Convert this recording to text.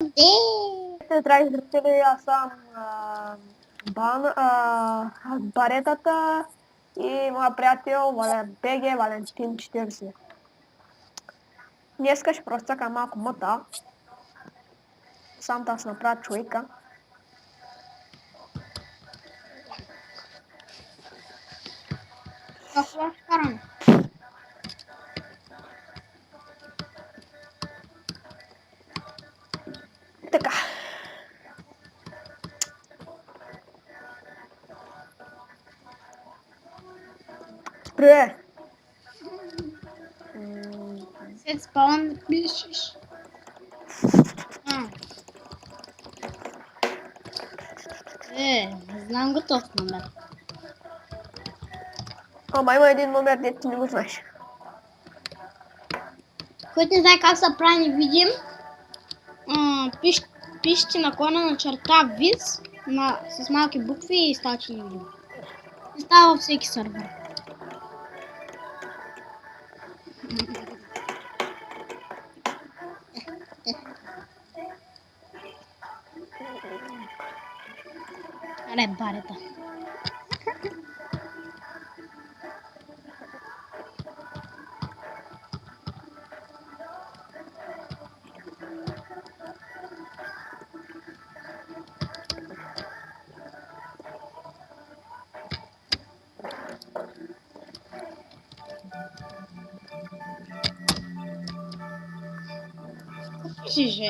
Здравей, зрители, аз съм Баретата и моя приятел БГ Валентин 40. Днеска ще прочакам малко мъта. Сам аз направя човека. Какво караме? Така. Спре! След спавам да пишеш. Не знам готов номер. Ама има един номер, дето ти не го знаеш. Който не знае как се прави не видим, пишете наклона на черта виз с малки букви и става, че не видим. Не става във всеки сървър. Аре, барета. Какво пишеш,